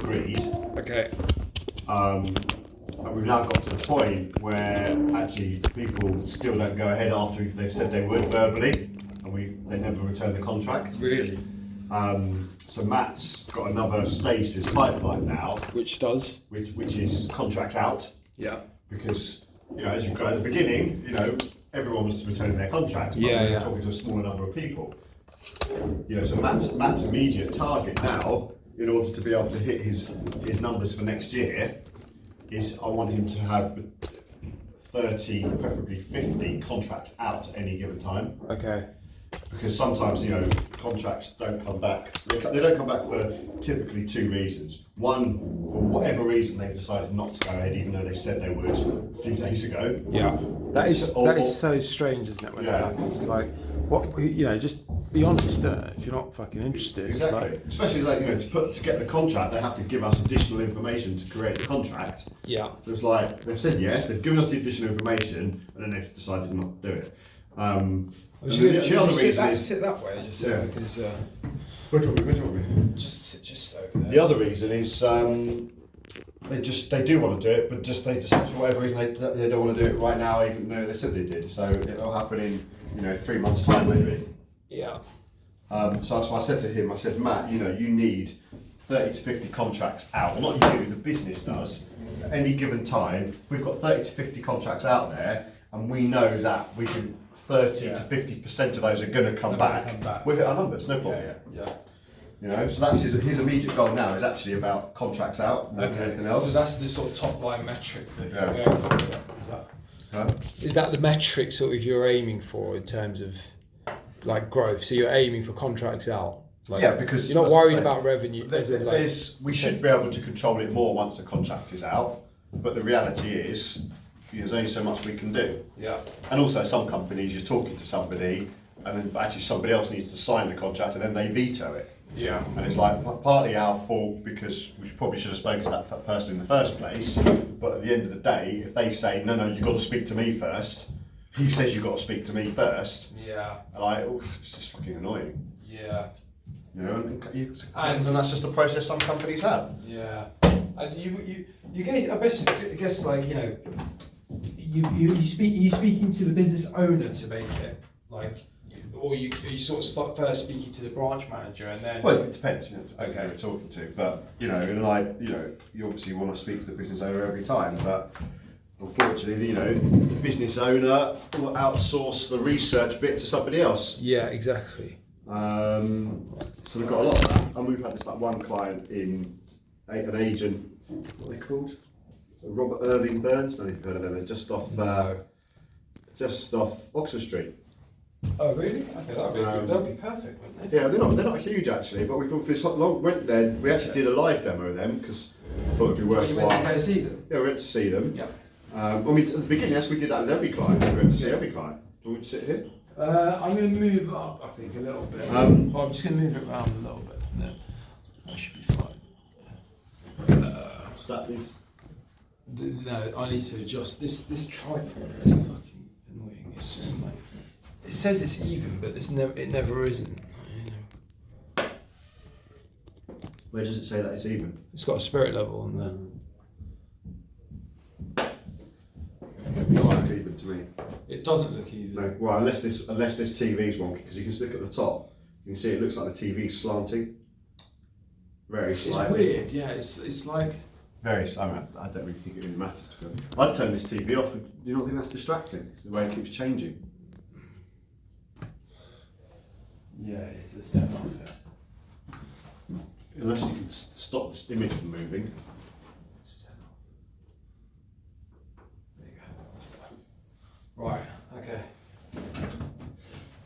agreed. Okay. And we've now got to the point where actually people still don't go ahead after they've said they would verbally, and they never return the contract. Really? So Matt's got another stage to his pipeline now, Which does? which is contracts out, Yeah. because as you've got at the beginning, everyone was returning their contracts, but we're talking to a smaller number of people. So Matt's immediate target now, in order to be able to hit his numbers for next year, is I want him to have 30, preferably 50 contracts out at any given time. Okay. Because sometimes, contracts don't come back. They don't come back for typically two reasons. One, for whatever reason, they've decided not to go ahead, even though they said they would a few days ago. Yeah. That is so strange, isn't it? When that happens, like, just be honest. If you're not fucking interested. Exactly. Especially to get the contract, they have to give us additional information to create the contract. Yeah. So it's like they've said yes, they've given us the additional information, and then they've decided not to do it. The other reason is sit that way, just so because which one? just over there. The other reason is they do want to do it, but they just for whatever reason they don't want to do it right now, even though they said they did. So it'll happen in 3 months' time maybe. Yeah. So that's why I said to him, I said, Matt, you need 30 to 50 contracts out. Well, not you, the business does. At any given time, we've got 30 to 50 contracts out there, and we know that we can 30 to 50% of those are going to come back. We'll hit our numbers, no problem. Yeah. So that's his immediate goal now is actually about contracts out more than anything else. So that's the sort of top line metric that Yeah. you're going for. Is that the metric sort of you're aiming for in terms of like growth? So you're aiming for contracts out. Because you're not worried about revenue. We should be able to control it more once the contract is out, but the reality is there's only so much we can do. Yeah. And also some companies, you're talking to somebody and then actually somebody else needs to sign the contract and then they veto it. Yeah. And it's like partly our fault because we probably should have spoken to that person in the first place, but at the end of the day, if they say, no, you've got to speak to me first, he says you've got to speak to me first, it's just fucking annoying. Yeah. And that's just the process some companies have. Yeah. And you guess like, you speaking to the business owner to make it like, or you sort of start first speaking to the branch manager and then. Well, it depends. Depends who you're talking to, but you obviously want to speak to the business owner every time, but unfortunately, the business owner will outsource the research bit to somebody else. Yeah, exactly. So we've got a lot of that, and we've had this one client in an agent. What are they called? Robert Irving Burns. I don't know if you've heard of them. They're just off Oxford Street. Oh really? Okay, that'd be perfect, wouldn't they? Yeah, they're not huge actually, but we went there. We actually did a live demo of them because I thought it'd be worthwhile. You went to go see them? Yeah, we went to see them. Yeah. At the beginning, yes, we did that with every client. We went to see every client. Do you want me to sit here? I'm going to move up, I think, a little bit. I'm just going to move it around a little bit. No, that should be fine. So that means. No, I need to adjust. This tripod is fucking annoying. It's just like it says it's even, but it never isn't. Where does it say that it's even? It's got a spirit level on there. It doesn't look even to me. It doesn't look even. No, well, unless this TV's wonky, because you can look at the top. You can see it looks like the TV's slanting. Very slightly. It's weird. Yeah, it's like. Very. I don't really think it really matters to me. I'd turn this TV off. Do you not think that's distracting? The way it keeps changing. Yeah, it is. Let's turn it off. Unless you can stop this image from moving. There you go. Right. Okay.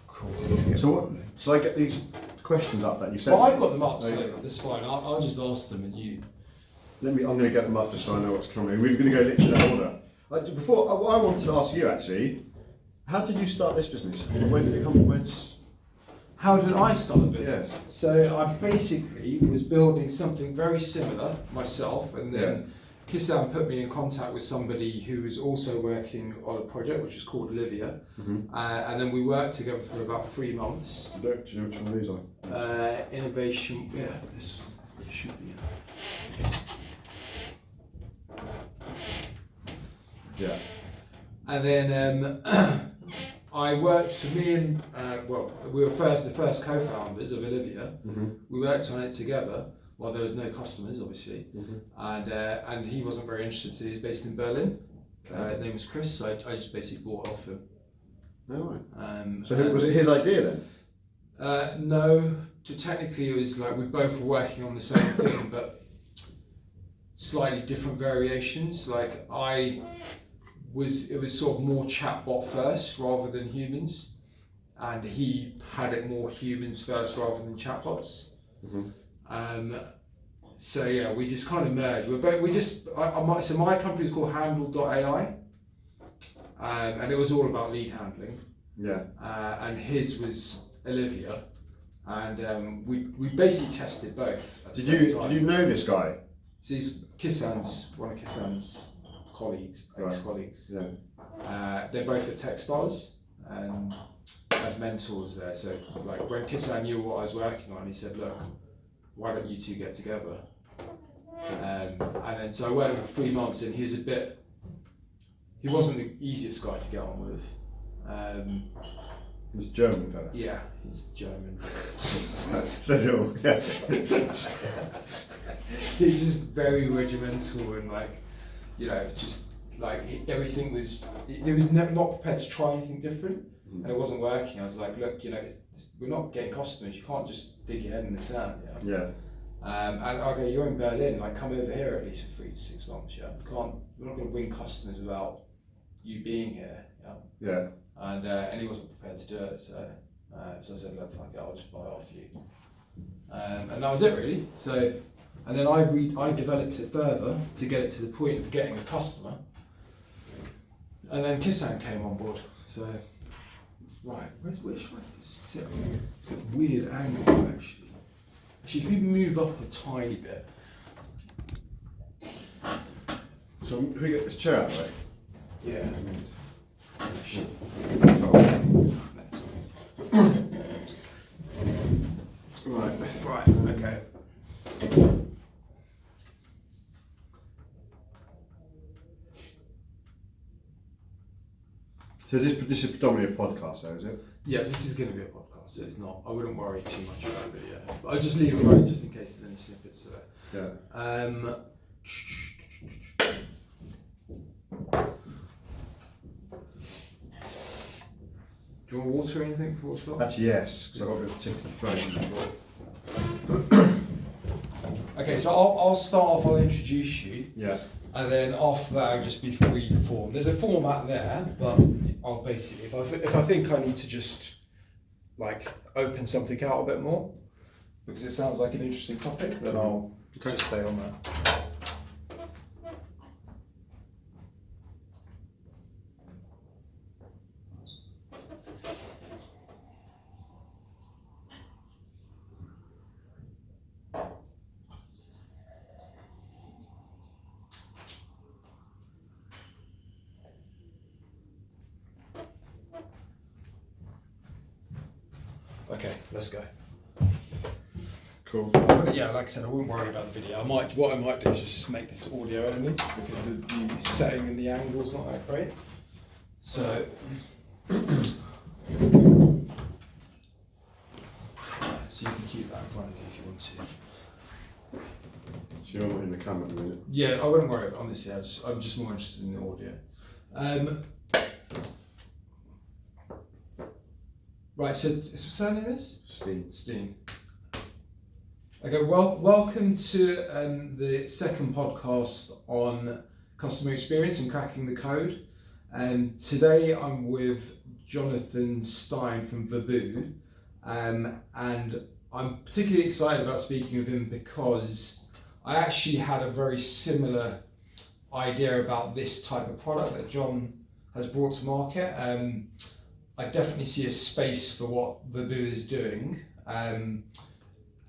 Cool. So I get these questions up that you said. Well, I've got them up, so that's fine. I'll just ask them and you. I'm going to get them up just so I know what's coming. We're going to go literally in order. What I wanted to ask you actually, how did you start this business? When did it come? How did I start a business? Yes. So I basically was building something very similar myself, and then Kissan put me in contact with somebody who was also working on a project which was called Olivia, and then we worked together for about 3 months. Do you know which one of these are? Innovation. Yeah, this should be. Yeah. And then I worked, so me and, we were the first co-founders of Olivia. We worked on it together while there was no customers, obviously. And he wasn't very interested, so he was based in Berlin. His name was Chris, so I just basically bought it off him. Oh, right. So was it his idea then? No, technically it was like we both were working on the same thing, but slightly different variations. Like it was sort of more chatbot first rather than humans, and he had it more humans first rather than chatbots. So yeah, we just kind of merged. So my company is called Handle.ai, and it was all about lead handling. Yeah. And his was Olivia, and we basically tested both. Did you know this guy? So he's one of Kissan's colleagues, ex-colleagues. Right. Yeah. They're both at Techstars as mentors there. So like when Kissan knew what I was working on, he said, "Look, why don't you two get together?" And then so I worked with him for 3 months, and he wasn't the easiest guy to get on with. He's German fella. Yeah, he's German. Says it all. Yeah. He's just very regimental and everything was. He was not prepared to try anything different, and it wasn't working. I was like, look, we're not getting customers. You can't just dig your head in the sand. Yeah. And I go, you're in Berlin. Like, come over here at least for 3 to 6 months. Yeah. We're not going to win customers without you being here. Yeah. Yeah. And he wasn't prepared to do it, so I said, look, fuck it, I'll just buy it off you. And that was it really. So, and then I developed it further to get it to the point of getting a customer. And then Kissan came on board. So, right, where should I sit? It's got a weird angle actually. Actually, if you move up a tiny bit. So, can we get this chair out of the way? Yeah. Right, okay. So this is predominantly a podcast though, is it? Yeah, this is going to be a podcast, so it's not, I wouldn't worry too much about it, yeah. But I'll just leave it running just in case there's any snippets of it. Yeah. Do you want water or anything before we start? Actually, yes, because I've got a bit of tickly throat. Okay, so I'll start off, I'll introduce you. Yeah. And then after that, I'll just be free form. There's a format there, but I'll basically, if I think I need to just like open something out a bit more, because it sounds like an interesting topic, then I'll just stay on that. Okay, let's go. Cool. Yeah, like I said, I wouldn't worry about the video. What I might do is just make this audio only because the setting and the angle's not that great. So, so you can keep that in front of you if you want to. So you're not in the camera at the minute? Yeah, I wouldn't worry about it, honestly. I'm just more interested in the audio. Right, so his surname is? Steen. Okay, welcome to the second podcast on customer experience and cracking the code. Today I'm with Jonathan Stein from Vaboo, and I'm particularly excited about speaking with him because I actually had a very similar idea about this type of product that John has brought to market. I definitely see a space for what Vaboo is doing.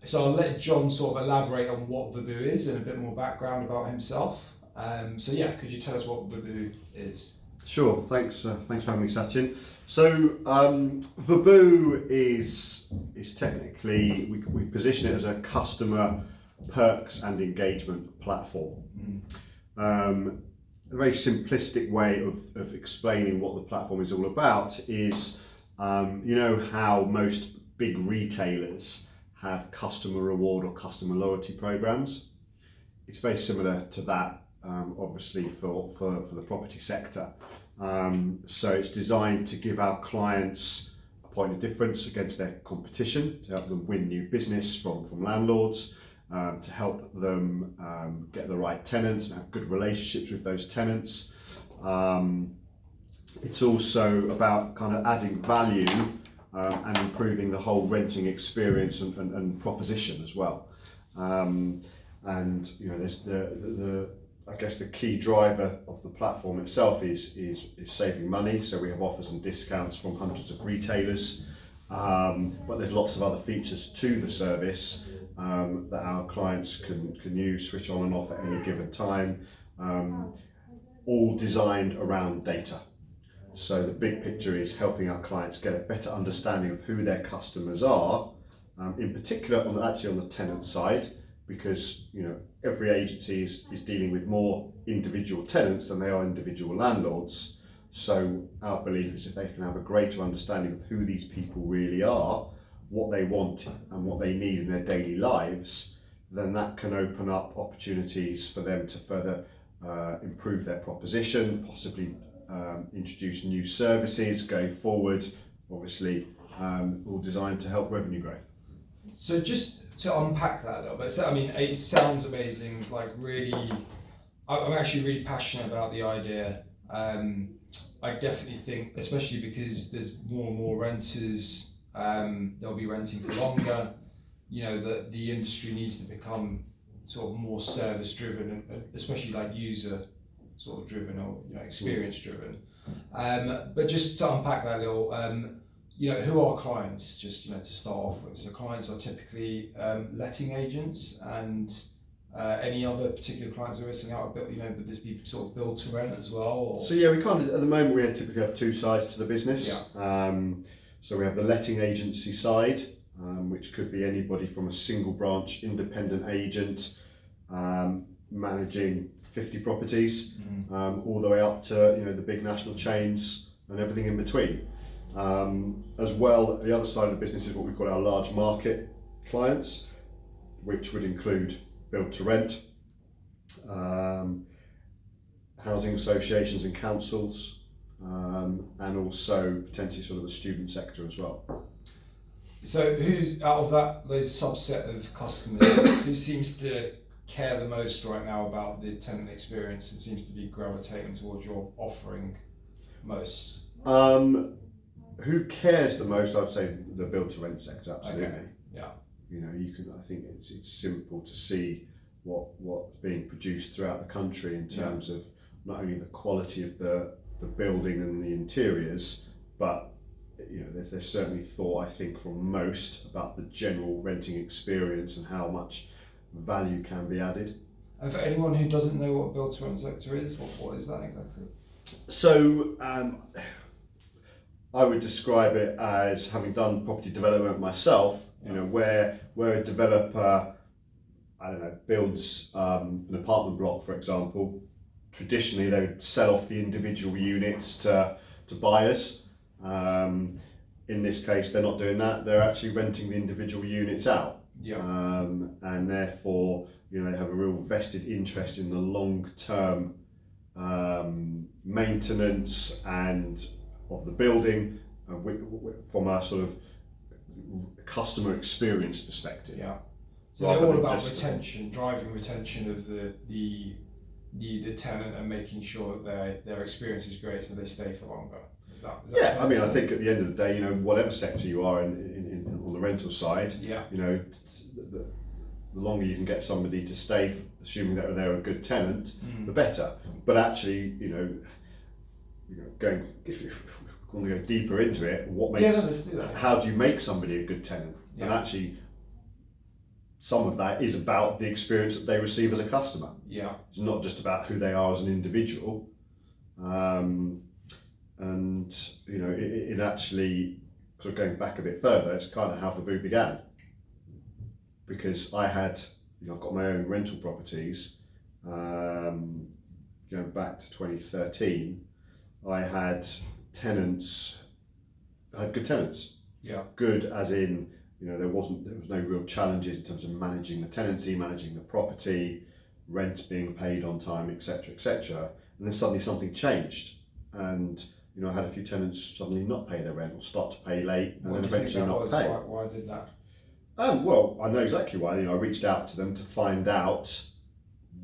So I'll let John sort of elaborate on what Vaboo is and a bit more background about himself. So yeah, could you tell us what Vaboo is? Sure, thanks for having me, Sachin. So Vaboo is technically, we position it as a customer perks and engagement platform. a very simplistic way of explaining what the platform is all about is, you know how most big retailers have customer reward or customer loyalty programs? It's very similar to that, obviously for the property sector. So it's designed to give our clients a point of difference against their competition, to help them win new business from landlords, to help them get the right tenants and have good relationships with those tenants. It's also about kind of adding value and improving the whole renting experience and proposition as well. And you know, there's I guess the key driver of the platform itself is saving money. So we have offers and discounts from hundreds of retailers, but there's lots of other features to the service that our clients can use, switch on and off at any given time, all designed around data. So the big picture is helping our clients get a better understanding of who their customers are, in particular on the tenant side, because you know every agency is dealing with more individual tenants than they are individual landlords. So our belief is if they can have a greater understanding of who these people really are, what they want and what they need in their daily lives, then that can open up opportunities for them to further improve their proposition, possibly introduce new services going forward, obviously all designed to help revenue growth. So just to unpack that a little bit, so I mean, it sounds amazing, like really, I'm actually really passionate about the idea. I definitely think, especially because there's more and more renters, they'll be renting for longer, you know, that the industry needs to become sort of more service driven, and especially like user sort of driven or, you know, experience driven. But just to unpack that a little, you know, who are clients, just, you know, to start off with? So clients are typically letting agents, and any other particular clients that are missing out, you know, but this be sort of build to rent as well? Or? So yeah, we kind of, at the moment we typically have two sides to the business. Yeah. So we have the letting agency side, which could be anybody from a single branch independent agent managing 50 properties, all the way up to, you know, the big national chains and everything in between. As well, the other side of the business is what we call our large market clients, which would include build to rent, housing associations and councils, and also potentially sort of the student sector as well. So who's, out of those subset of customers, who seems to care the most right now about the tenant experience and seems to be gravitating towards your offering most? Who cares the most? I'd say the build to rent sector, absolutely. Okay. Yeah. You know, you can. I think it's simple to see what's being produced throughout the country in terms of not only the quality of the building and the interiors, but you know, there's certainly thought, I think, from most about the general renting experience and how much value can be added. And for anyone who doesn't know what build to rent sector is, what is that exactly? So I would describe it as, having done property development myself, you know, where a developer, I don't know, builds an apartment block, for example. Traditionally, they would sell off the individual units to buyers. In this case, they're not doing that. They're actually renting the individual units out. Yeah. And therefore, you know, they have a real vested interest in the long-term maintenance and of the building, from a sort of customer experience perspective. Yeah. So they're all about retention, driving retention of the tenant and making sure that their experience is great, so they stay for longer. Is that yeah, I mean, I think at the end of the day, you know, whatever sector you are in on the rental side, yeah, you know, the longer you can get somebody to stay, assuming that they're a good tenant, the better. But actually, you know, going, if you want to go deeper into it, what makes, how do you make somebody a good tenant? Yeah. And actually, some of that is about the experience that they receive as a customer. Yeah. It's not just about who they are as an individual. And you know, it actually, sort of going back a bit further, it's kind of how Vaboo began. Because I had, you know, I've got my own rental properties, you going back to 2013, I had good tenants. Yeah. Good as in, there was no real challenges in terms of managing the tenancy, managing the property, rent being paid on time, etc., etc. And then suddenly something changed, and I had a few tenants suddenly not pay their rent or start to pay late, and then eventually not pay. Why did that? Well, I know exactly why. I reached out to them to find out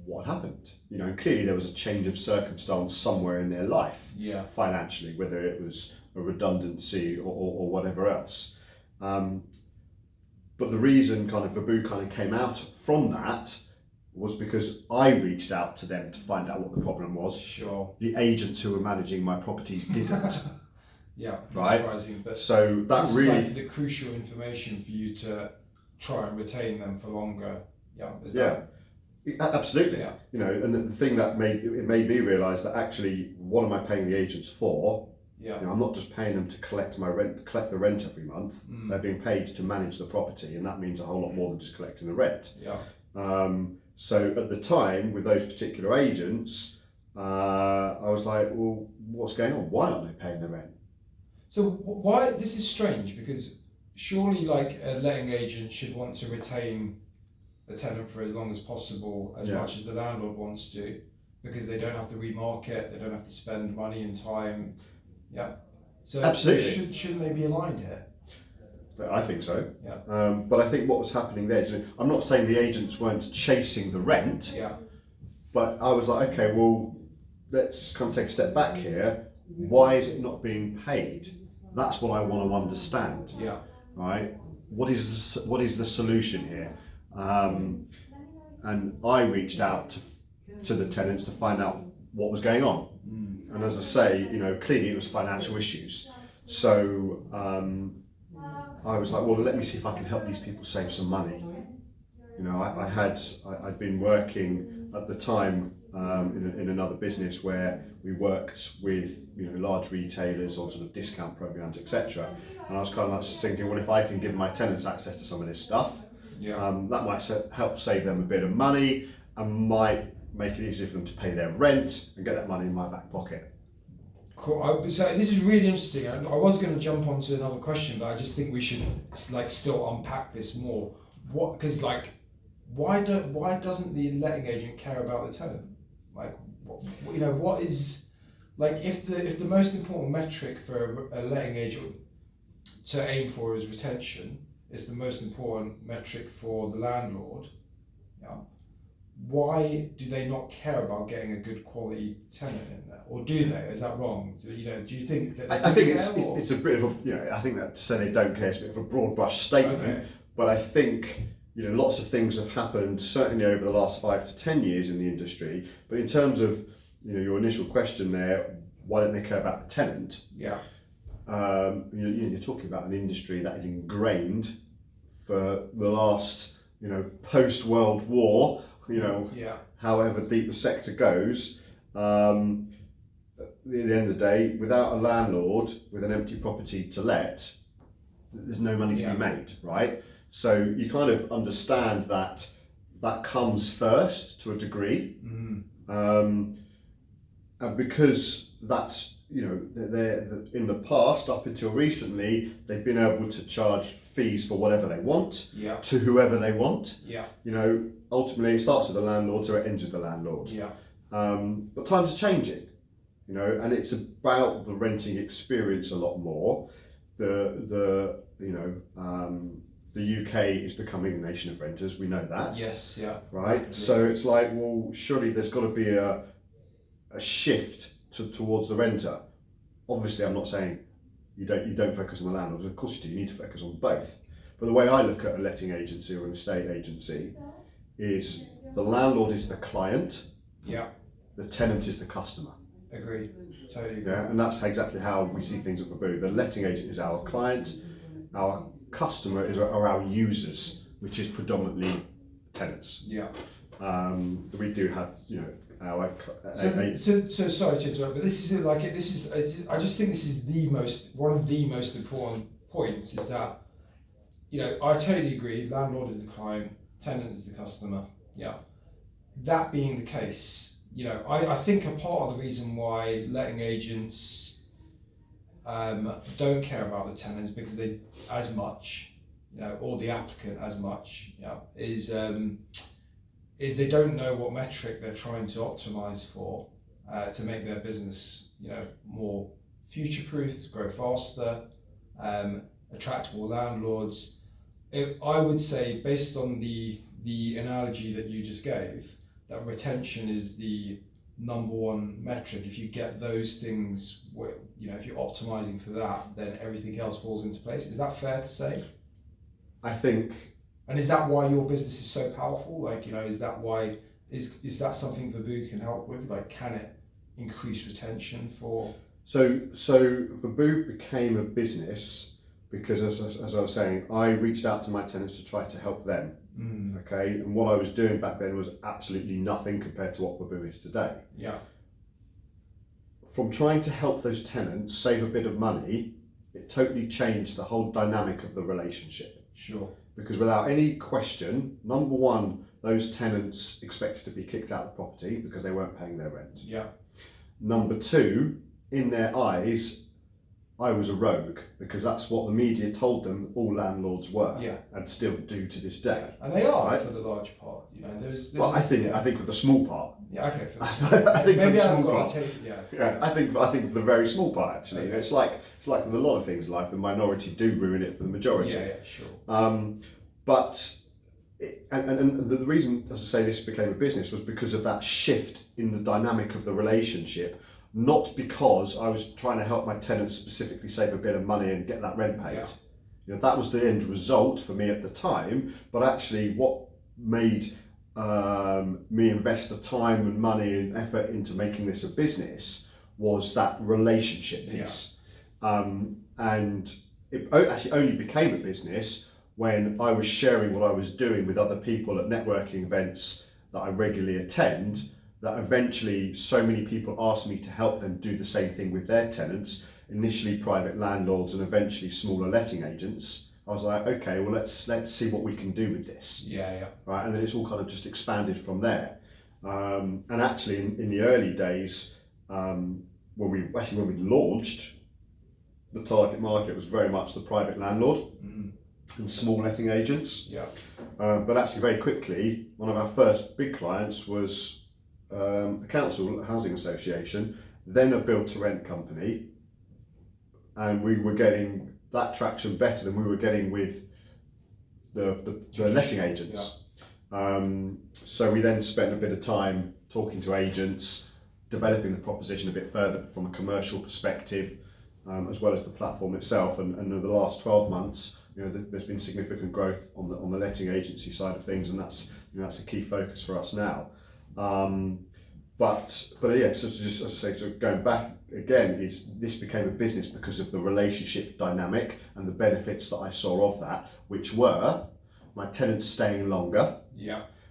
what happened. Clearly there was a change of circumstance somewhere in their life, financially, whether it was a redundancy or whatever else. But the reason Vaboo came out from that was because I reached out to them to find out what the problem was. Sure. The agents who were managing my properties didn't. Yeah, right. Surprising, but so that this really is like the crucial information for you to try and retain them for longer. Yeah. Absolutely. Yeah. And the thing that made me realise that actually, what am I paying the agents for? Yeah. I'm not just paying them to collect the rent every month. They're being paid to manage the property, and that means a whole lot more than just collecting the rent. Yeah. So at the time, with those particular agents, I was like, well, what's going on? Why aren't they paying the rent? So why, this is strange, because surely like a letting agent should want to retain the tenant for as long as possible, as much as the landlord wants to, because they don't have to remarket, they don't have to spend money and time. Yeah. So absolutely. Shouldn't they be aligned here? I think so. Yeah. But I think what was happening there, I'm not saying the agents weren't chasing the rent. Yeah. But I was like, okay, well, let's take a step back here. Why is it not being paid? That's what I want to understand. Yeah. Right. What is the solution here? And I reached out to the tenants to find out what was going on. And as I say, clearly it was financial issues. So I was like, well, let me see if I can help these people save some money. I'd been working at the time in another business where we worked with large retailers on sort of discount programs, etc. And I was kind of just thinking, well, if I can give my tenants access to some of this stuff, that might help save them a bit of money and might make it easier for them to pay their rent and get that money in my back pocket. Cool. So this is really interesting. I was going to jump onto another question, but I just think we should still unpack this more. Why doesn't the letting agent care about the tenant? What is if the most important metric for a letting agent to aim for is retention, it's the most important metric for the landlord. Yeah. Why do they not care about getting a good quality tenant in there, or do they? Is that wrong? Do you think that? I think it's a bit of a I think that to say they don't care is a bit of a broad brush statement. Okay. But I think lots of things have happened certainly over the last 5 to 10 years in the industry. But in terms of your initial question there, why don't they care about the tenant? Yeah. You're talking about an industry that is ingrained for the last post World War. However deep the sector goes, at the end of the day, without a landlord with an empty property to let, there's no money to be made, right? So you kind of understand that comes first to a degree, and because that's they're in the past up until recently, they've been able to charge fees for whatever they want to whoever they want. Ultimately it starts with the landlord, so it ends with the landlord. But times are changing, and it's about the renting experience a lot more. The UK is becoming a nation of renters. We know that. Yes. Yeah. Right. Yeah. So it's like, well, surely there's got to be a shift towards the renter. Obviously, I'm not saying you don't focus on the landlord. Of course you do. You need to focus on both. But the way I look at a letting agency or an estate agency is the landlord is the client. Yeah. The tenant is the customer. Agreed. Totally agree. Yeah, and that's exactly how we see things at Vaboo. The letting agent is our client. Our customer are our users, which is predominantly tenants. Yeah. We do have, our. So sorry to interrupt, but this is I just think this is one of the most important points is that, I totally agree. Landlord is the client, tenant is the customer. Yeah. That being the case, I think a part of the reason why letting agents don't care about the tenants because they as much, or the applicant as much, is they don't know what metric they're trying to optimize for to make their business, more future-proof, grow faster, attract more landlords. I would say, based on the analogy that you just gave, that retention is the number one metric. If you get those things, if you're optimizing for that, then everything else falls into place. Is that fair to say? I think. And is that why your business is so powerful? Is that why, is that something Verboo can help with? Can it increase retention for? So Verboo became a business because, as I was saying, I reached out to my tenants to try to help them. Okay, and what I was doing back then was absolutely nothing compared to what Verboo is today. Yeah. From trying to help those tenants save a bit of money, it totally changed the whole dynamic of the relationship. Sure. Because without any question, number one, those tenants expected to be kicked out of the property because they weren't paying their rent. Yeah. Number two, in their eyes, I was a rogue because that's what the media told them all landlords were, and still do to this day. And they are, right? For the large part. There's I think for the small part. Yeah, okay. I think maybe for the I've small got part. to take it. Yeah, I think for the very small part actually. Okay. It's like with a lot of things in life, the minority do ruin it for the majority. Yeah, sure. And the reason, as I say, this became a business was because of that shift in the dynamic of the relationship. Not because I was trying to help my tenants specifically save a bit of money and get that rent paid. Yeah. That was the end result for me at the time. But actually, what made me invest the time and money and effort into making this a business was that relationship piece. And it actually only became a business when I was sharing what I was doing with other people at networking events that I regularly attend, that eventually so many people asked me to help them do the same thing with their tenants, initially private landlords and eventually smaller letting agents. I was like, okay, well let's see what we can do with this. Yeah. Right, and then it's all kind of just expanded from there. And actually in the early days, when we launched, the target market was very much the private landlord and small letting agents. Yeah. But actually very quickly, one of our first big clients was a council, a housing association, then a build to rent company, and we were getting that traction better than we were getting with the letting agents. So we then spent a bit of time talking to agents, developing the proposition a bit further from a commercial perspective, as well as the platform itself. And over the last 12 months, there's been significant growth on the letting agency side of things, and that's a key focus for us now. But yeah, so just as I say, so going back again, this became a business because of the relationship dynamic and the benefits that I saw of that, which were my tenants staying longer,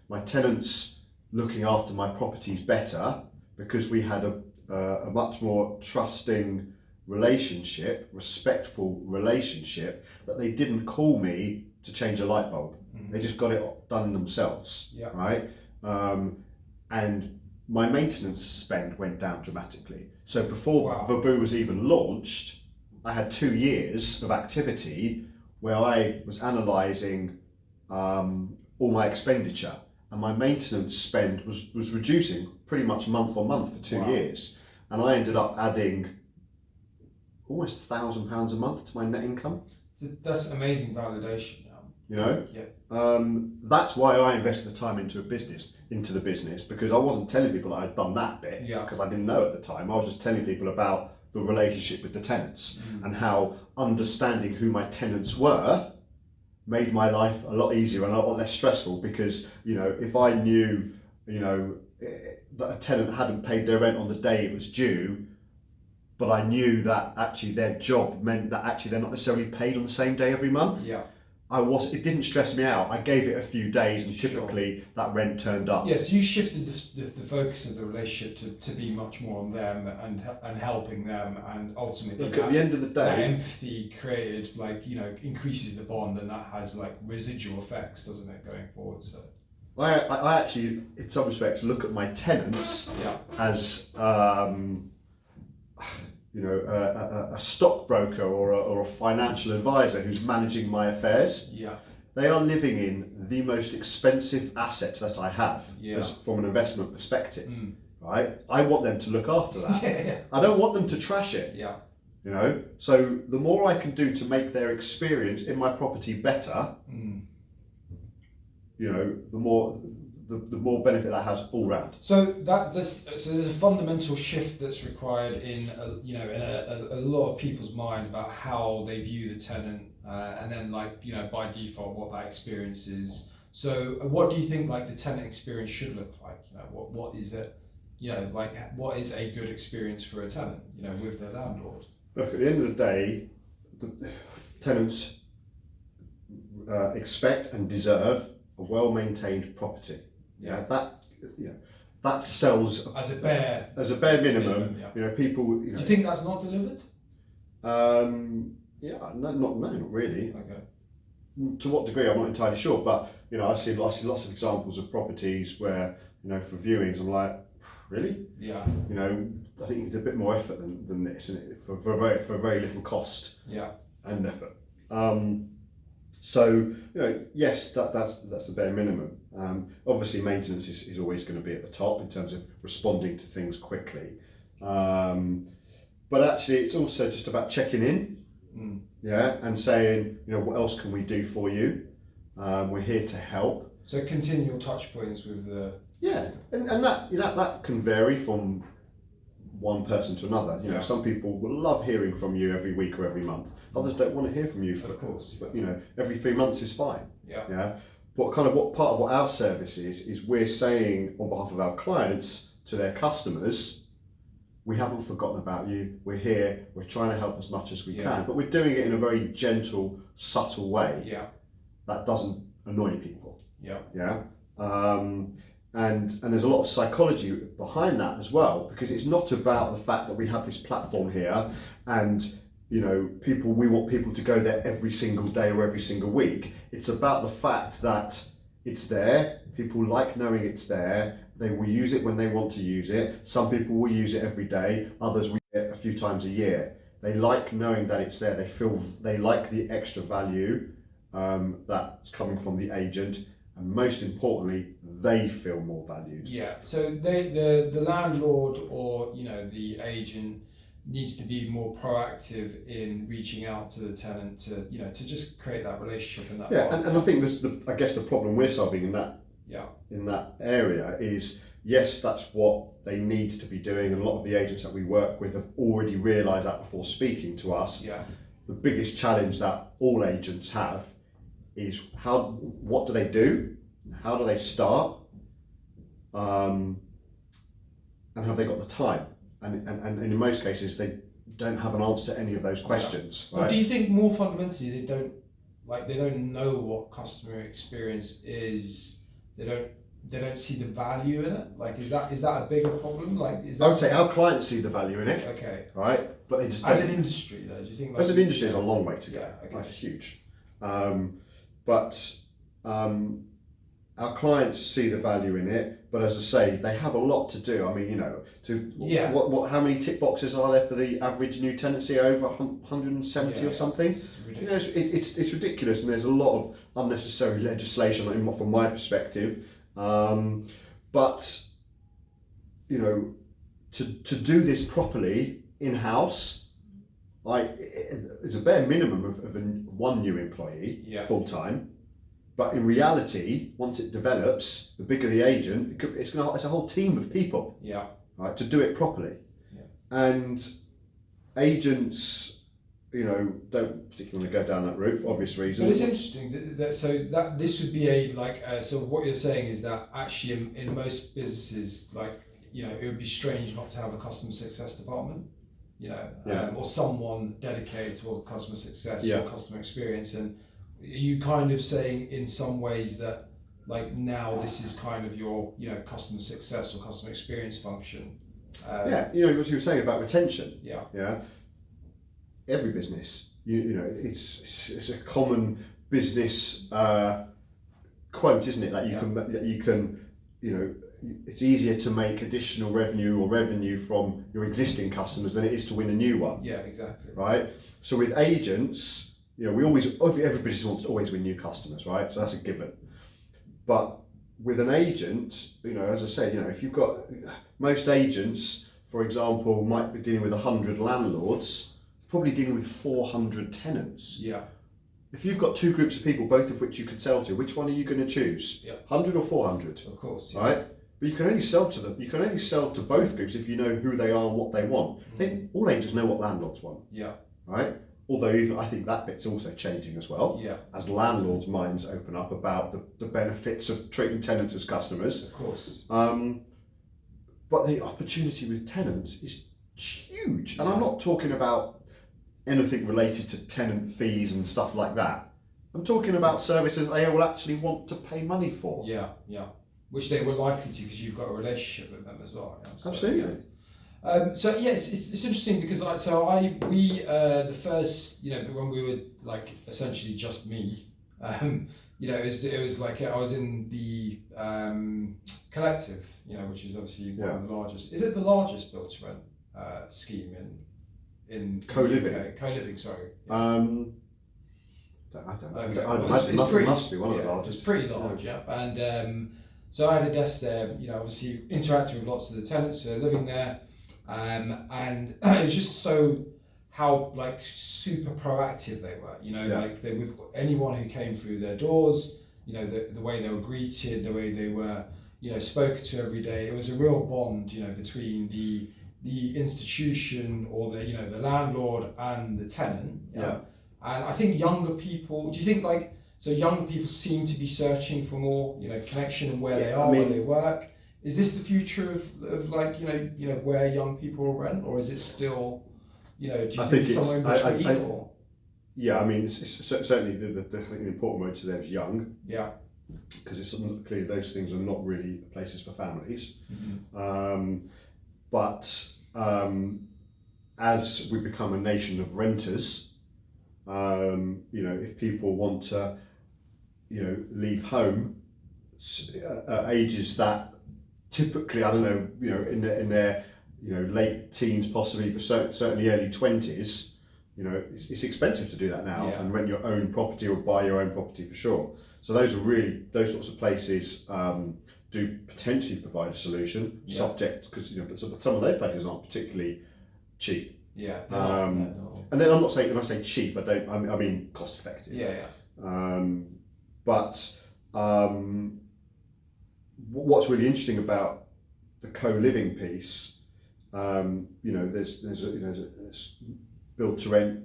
my tenants looking after my properties better, because we had a much more trusting relationship, respectful relationship, that they didn't call me to change a light bulb. They just got it done themselves, right? And my maintenance spend went down dramatically. So before Verboo was even launched, I had 2 years of activity where I was analysing all my expenditure, and my maintenance spend was reducing pretty much month on month for 2 years. And I ended up adding almost £1,000 a month to my net income. That's amazing validation. That's why I invested the time into the business, because I wasn't telling people that I'd done that bit because I didn't know at the time. I was just telling people about the relationship with the tenants and how understanding who my tenants were made my life a lot easier and a lot less stressful, because if I knew that a tenant hadn't paid their rent on the day it was due, but I knew that actually their job meant that actually they're not necessarily paid on the same day every month. It didn't stress me out. I gave it a few days and typically that rent turned up. Yes, you shifted the focus of the relationship to be much more on them and helping them, and ultimately look, at the end of the day, that empathy created increases the bond, and that has residual effects, doesn't it, going forward? So I actually, in some respects, look at my tenants as a stockbroker or a financial advisor who's managing my affairs. Yeah. They are living in the most expensive asset that I have from an investment perspective. Right? I want them to look after that. I don't want them to trash it. Yeah. You know, so the more I can do to make their experience in my property better, you know, the more benefit that has all round. So there's a fundamental shift that's required in a lot of people's mind about how they view the tenant, and then by default what that experience is. So what do you think the tenant experience should look like? You know, what is it? You know, what is a good experience for a tenant? You know, with their landlord. Look, at the end of the day, the tenants expect and deserve a well-maintained property. Yeah, that sells as a bare minimum. You know, people. You know, do you think that's not delivered? Not really. Okay. To what degree, I'm not entirely sure, but you know, I see lots of examples of properties where, you know, for viewings, I'm like, really? Yeah. You know, I think you need a bit more effort than this, and for very little cost. Yeah. And effort. So, you know, yes, that's the bare minimum. Obviously, maintenance is always going to be at the top in terms of responding to things quickly. But actually, it's also just about checking in, and saying, you know, what else can we do for you? We're here to help. So continual touch points with the. Yeah, and that, you know, that can vary from one person to another. You know, some people will love hearing from you every week or every month. Others don't want to hear from you of course. But you know, every 3 months is fine. Yeah. Yeah. What part of what our service is we're saying on behalf of our clients to their customers, we haven't forgotten about you. We're here. We're trying to help as much as we can, but we're doing it in a very gentle, subtle way. Yeah. That doesn't annoy people. Yeah. Yeah. And there's a lot of psychology behind that as well, because it's not about the fact that we have this platform here and, you know, we want people to go there every single day or every single week. It's about the fact that it's there. People like knowing it's there. They will use it when they want to use it. Some people will use it every day. Others will use it a few times a year. They like knowing that it's there. They like the extra value that's coming from the agent. And most importantly, they feel more valued. Yeah. So the landlord or, you know, the agent needs to be more proactive in reaching out to the tenant to, you know, to just create that relationship and that. Yeah, and I think I guess the problem we're solving in that area is, yes, that's what they need to be doing, and a lot of the agents that we work with have already realised that before speaking to us. Yeah. The biggest challenge that all agents have is what do they do, how do they start, and have they got the time? And in most cases they don't have an answer to any of those questions. Right? But do you think more fundamentally they don't know what customer experience is? They don't see the value in it. Like, is that a bigger problem? Like, I would say our clients see the value in it. Okay. Right, but they just as an industry though. Do you think? As an industry, there's a long way to go. Yeah. Okay. Like, huge. But our clients see the value in it, but as I say, they have a lot to do. I mean, you know, how many tick boxes are there for the average new tenancy? Over 170 or something. It's ridiculous. You know, it's ridiculous, and there's a lot of unnecessary legislation from my perspective. But you know, to do this properly in house, it's a bare minimum of one new employee full time. But in reality, once it develops, the bigger the agent, it's a whole team of people. Yeah. Right, to do it properly. Yeah. And agents, you know, don't particularly want to go down that route for obvious reasons. But it's interesting that this would be so what you're saying is that actually in most businesses, like, you know, it would be strange not to have a customer success department, you know, or someone dedicated to customer success or customer experience. And you kind of saying in some ways that, like, now this is kind of your, you know, customer success or customer experience function. You know what you were saying about retention. Yeah. Every business, you know, it's a common business quote, isn't it? That you can, it's easier to make additional revenue from your existing customers than it is to win a new one. Yeah, exactly. Right. So with agents, everybody just wants to always win new customers, right? So that's a given. But with an agent, as I said, if you've got most agents, for example, might be dealing with 100 landlords, probably dealing with 400 tenants. Yeah. If you've got two groups of people, both of which you could sell to, which one are you going to choose? Yeah. 100 or 400? Of course. Yeah. Right? But you can only sell to them. You can only sell to both groups if you know who they are and what they want. All agents know what landlords want. Yeah. Right? Although even I think that bit's also changing as well. Yeah. As landlords' minds open up about the benefits of treating tenants as customers. Of course. But the opportunity with tenants is huge. And I'm not talking about anything related to tenant fees and stuff like that. I'm talking about services they will actually want to pay money for. Yeah, yeah. Which they were likely to because you've got a relationship with them as well. So, absolutely. Yeah. It's interesting because the first, when we were like essentially just me, it was like I was in the Collective, which is obviously one of the largest. Is it the largest build to rent scheme in co-living? Co-living, sorry. I don't know. It must be one of the largest. It's pretty large, yeah. And so I had a desk there, obviously interacting with lots of the tenants who are living there, and it's just so how like super proactive they were. Like they with anyone who came through their doors, the way they were greeted, the way they were, spoken to every day. It was a real bond, between the institution or the landlord and the tenant. Yeah. And I think younger people, do you think younger people seem to be searching for more, connection and where they are, where they work? Is this the future of where young people will rent, or is it still, do you think it's somewhere in between? Yeah, I mean, it's certainly the important word to there is young. Yeah. Because it's clearly those things are not really places for families. Mm-hmm. But as we become a nation of renters, if people want to, leave home at ages that typically, I don't know, in their late teens possibly, but certainly early 20s, it's expensive to do that now and rent your own property or buy your own property for sure. So those sorts of places do potentially provide a solution, subject because some of those places aren't particularly cheap. Yeah. And then I'm not saying when I say cheap, I mean cost effective. Yeah. But what's really interesting about the co-living piece, there's build to rent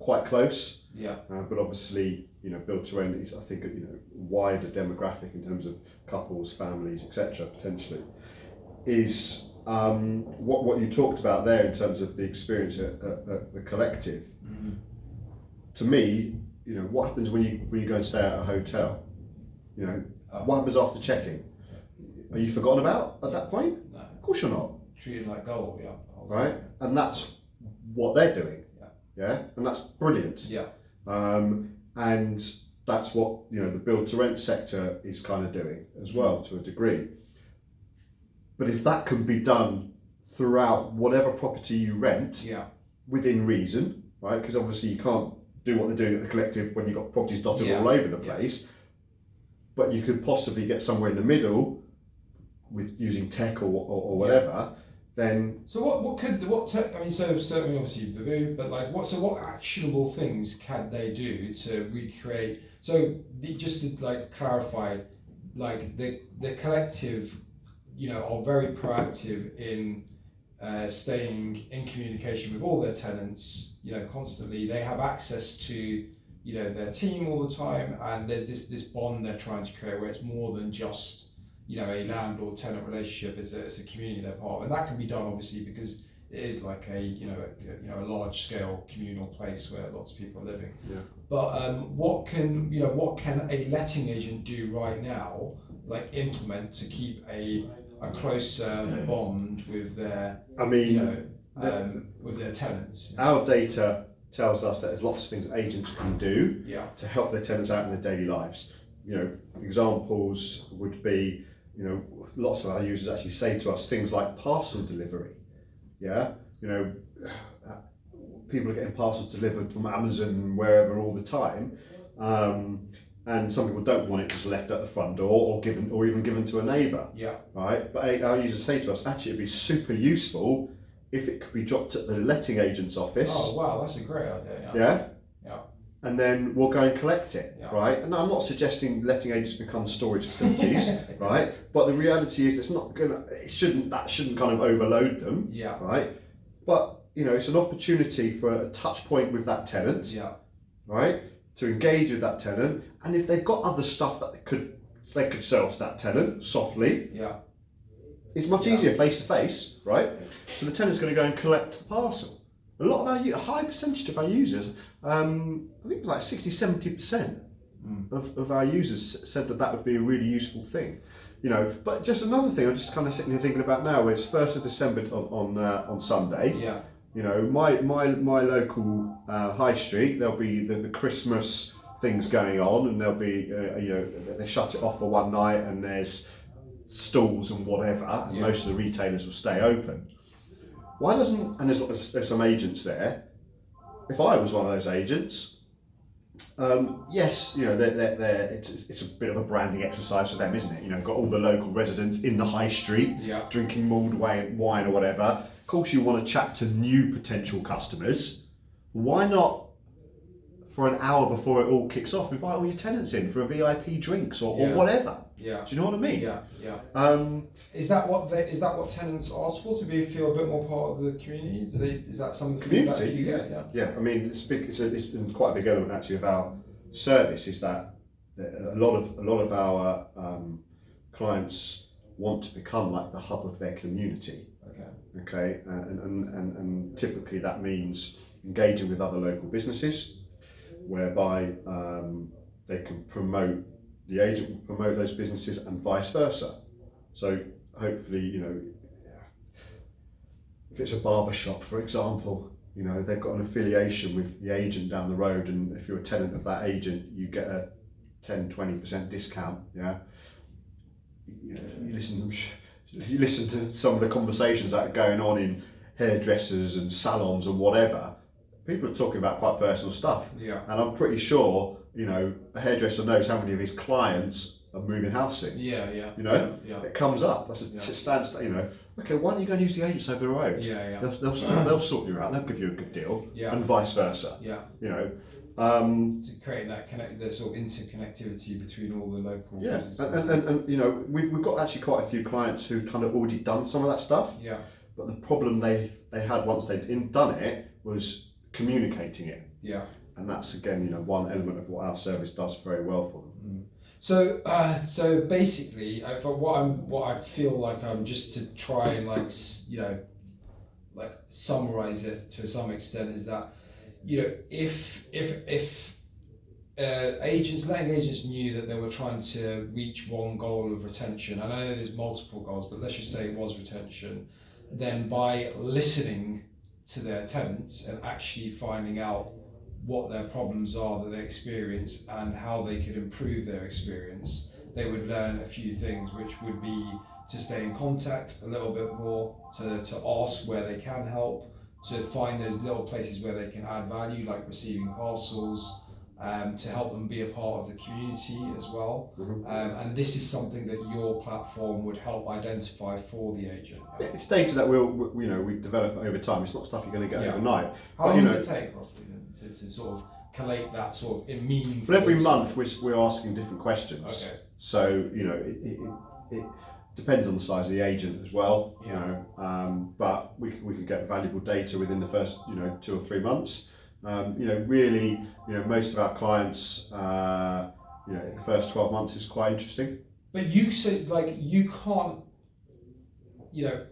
quite close. Yeah. But obviously, build to rent is I think wider demographic in terms of couples, families, etc. potentially is. What you talked about there in terms of the experience at the Collective, to me, what happens when you go and stay at a hotel? What happens after check-in? Are you forgotten about at that point? No. Of course you're not. Treated like gold, yeah. Right, and that's what they're doing. Yeah, and that's brilliant. Yeah. And that's what the build to rent sector is kind of doing as well to a degree. But if that can be done throughout whatever property you rent, within reason, right? Because obviously you can't do what they're doing at the Collective when you've got properties dotted all over the place. But you could possibly get somewhere in the middle with using tech or whatever. Then so certainly obviously Boohoo, but what actionable things can they do to recreate? So just to clarify, the Collective, are very proactive in staying in communication with all their tenants, constantly. They have access to, their team all the time, and there's this bond they're trying to create where it's more than just, a landlord-tenant relationship. It's a community they're part of, and that can be done obviously because it is like a large-scale communal place where lots of people are living. Yeah. But what can a letting agent do right now, implement to keep a closer bond with their with their tenants? Our data tells us that there's lots of things agents can do to help their tenants out in their daily lives. you know, examples would be, you know, lots of our users actually say to us things like parcel delivery. Yeah, you know, people are getting parcels delivered from Amazon and wherever all the time, and some people don't want it just left at the front door or given, or even given to a neighbour. Yeah. Right. But our users say to us, actually, it'd be super useful if it could be dropped at the letting agent's office. Oh wow, that's a great idea. Yeah. Yeah. And then we'll go and collect it, Yeah. right? And I'm not suggesting letting agents become storage facilities, right? But the reality is, that shouldn't kind of overload them, Yeah. right? But you know, it's an opportunity for a touch point with that tenant, Yeah. right? To engage with that tenant, and if they've got other stuff that they could sell to that tenant softly, Yeah. it's much easier face to face, right? So the tenant's going to go and collect the parcel. A high percentage of our users, I think it was like 60-70% of our users said that would be a really useful thing. You know, but just another thing I'm just kind of sitting here thinking about now is 1st of December on Sunday. Yeah. You know, my local high street, there'll be the Christmas things going on, and there'll be you know, they shut it off for one night, and there's stalls and whatever, and most of the retailers will stay open. Why doesn't, and there's some agents there, if I was one of those agents, yes, you know, it's a bit of a branding exercise for them, isn't it? You know, got all the local residents in the high street, drinking mulled wine or whatever. Of course you want to chat to new potential customers. Why not, for an hour before it all kicks off, invite all your tenants in for a VIP drinks or whatever? Yeah. Do you know what I mean? Yeah. Yeah. Is that what tenants ask for, to feel a bit more part of the community? Is that some of the feedback that you get? Yeah. Yeah. I mean, it's been quite a big element actually of our service, is that a lot of our clients want to become like the hub of their community. Okay. And typically that means engaging with other local businesses, whereby they can promote. The agent will promote those businesses and vice versa. So hopefully, you know, if it's a barber shop, for example, you know, they've got an affiliation with the agent down the road, and if you're a tenant of that agent, you get a 10-20% discount. Yeah. You know, you listen to some of the conversations that are going on in hairdressers and salons and whatever. People are talking about quite personal stuff. Yeah. And I'm pretty sure, you know, a hairdresser knows how many of his clients are moving house soon. Yeah. You know, yeah. It comes up. That's a stance. You know, okay, why don't you go and use the agents over the road? Yeah. They'll sort you out. They'll give you a good deal. Yeah. And vice versa. Yeah. You know, to create that sort of interconnectivity between all the local businesses. And you know, we've got actually quite a few clients who kind of already done some of that stuff. Yeah. But the problem they had once they'd done it was communicating it. Yeah. And that's, again, you know, one element of what our service does very well for them. So basically, what I feel like I'm just to try and like summarize it to some extent is that, you know, if letting agents knew that they were trying to reach one goal of retention, and I know there's multiple goals, but let's just say it was retention, then by listening to their tenants and actually finding out what their problems are that they experience and how they could improve their experience, they would learn a few things, which would be to stay in contact a little bit more, to ask where they can help, to find those little places where they can add value, like receiving parcels, to help them be a part of the community as well. And this is something that your platform would help identify for the agent. It's data that we develop over time. It's not stuff you're going to get overnight. How long does it take roughly to sort of collate that sort of meaningful? Well, every month we're asking different questions. Okay. So, you know, it depends on the size of the agent as well. Yeah. You know, but we can get valuable data within the first 2 or 3 months. You know, really, you know, most of our clients, you know, the first 12 months is quite interesting. But you said, like, you can't, you know,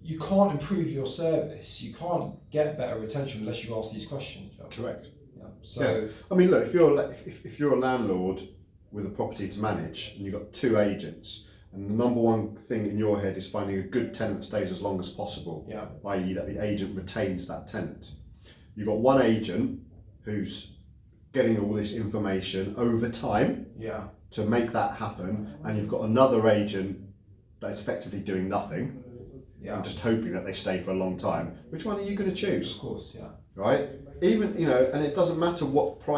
you can't improve your service. You can't get better retention unless you ask these questions. Correct. Yeah. So, I mean, look, if you're a landlord with a property to manage and you've got 2 agents, and the number one thing in your head is finding a good tenant that stays as long as possible, i.e. that the agent retains that tenant. You've got one agent who's getting all this information over time Yeah. to make that happen, and you've got another agent that's effectively doing nothing Yeah. and just hoping that they stay for a long time. Which one are you going to choose? Of course. Yeah. Right? Even, you know, and it doesn't matter what price